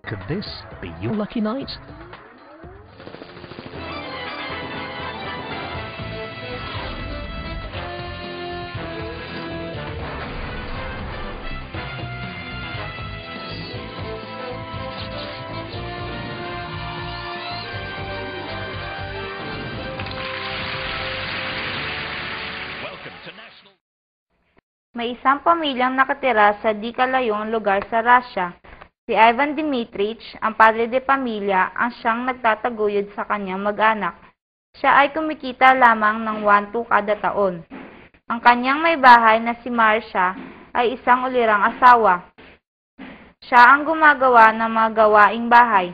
Could this be your lucky night? May isang pamilyang nakatira sa di kalayong lugar sa Russia. Si Ivan Dmitrich, ang padre de pamilya, ang siyang nagtataguyod sa kanyang mag-anak. Siya ay kumikita lamang ng 1-2 kada taon. Ang kanyang may bahay na si Marcia ay isang ulirang asawa. Siya ang gumagawa ng mga gawaing bahay.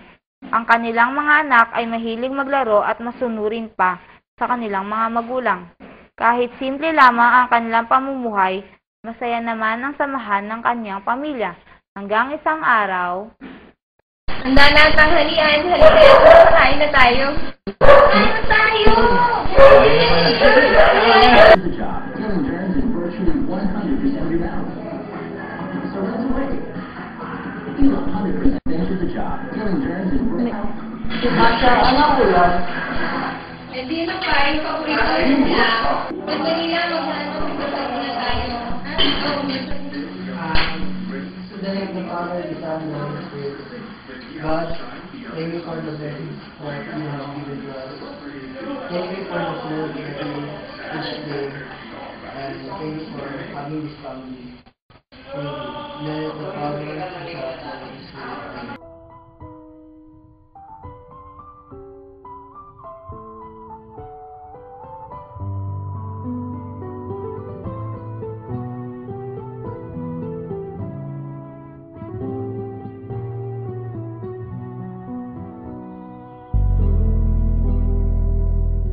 Ang kanilang mga anak ay mahilig maglaro at masunurin pa sa kanilang mga magulang. Kahit simple lamang ang kanilang pamumuhay, masaya naman ang samahan ng kanyang pamilya. Hanggang isang araw, handa na ang tanghalian. Halika, kain na tayo. Kain na tayo! Masya, anak ko yan. Hindi na pa, yung paborito niya. Madali lang, maghanap na tayo. Today, the Father, the Son, and the Holy Spirit. God, thank you for the blessings that you have given to us. Thank you for the food that we each day. And thank you for having this family. Thank you. May the Father, the Son, and the Holy Spirit.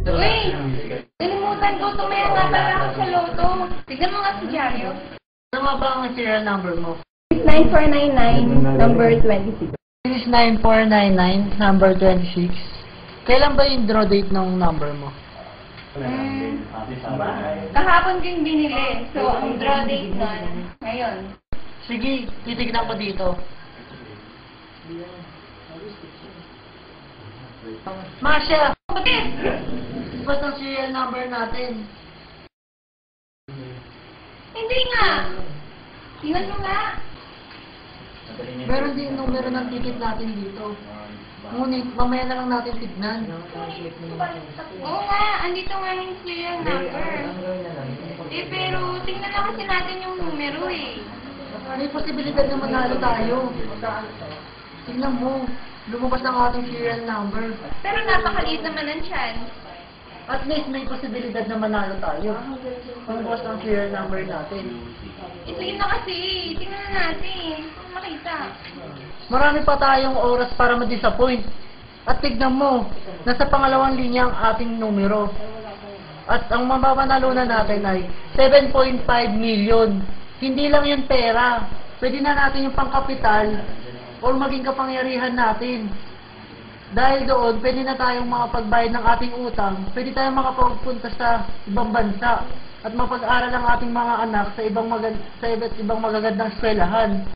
Uy! Nalimutan ko, tumaya nga pala ako sa loto. Tignan mo nga si Diario. Ano nga ba ang serial number mo? 9499, number 26. 69499, number 26. Kailan ba yung draw date ng number mo? Kahapon ko yung binili. So, ang draw date nun, ngayon. Sige, titignan ko dito. Masya! Bakit? Ba't ang serial number natin? Hindi nga. Tingnan mo nga. Meron din yung numero ng ticket natin dito. Ngunit, mamaya na lang natin tignan. Oo nga, andito nga yung serial number. Eh, pero tingnan lang kasi natin yung numero eh. May posibilidad na manalo tayo. Tingnan mo, lumabas ang ating serial number. Pero napakaliit naman ang chance. At least may posibilidad na manalo tayo. Lumabas ang serial number natin. Sige na kasi, tingnan na natin. Kung makita. Marami pa tayong oras para ma-disappoint. At tignan mo, nasa pangalawang linya ang ating numero. At ang mapapanalunan natin ay 7.5 million. Hindi lang yung pera. Pwede na natin yung pangkapital o maging kapangyarihan natin. Dahil doon, pwede na tayong makapagbayad ng ating utang. Pwede tayong makapagpunta sa ibang bansa at mapag-aral ang ating mga anak sa iba't ibang magagandang eskwelahan.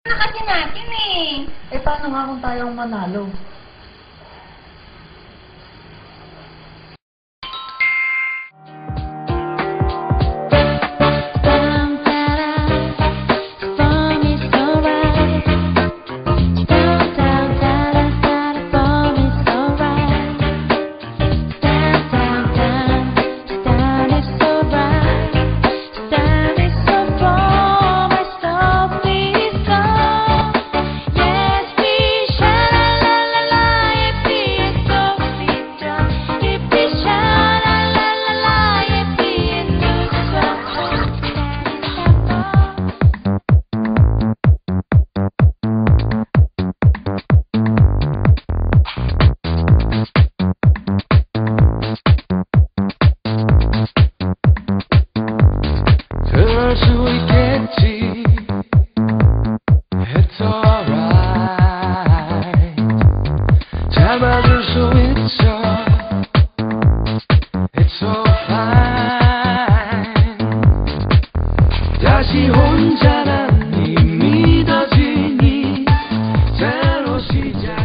Ano kasi natin eh. Eh, paano nga kung tayong manalo? 다시 혼자란 이 믿어지니 새로 Elijah.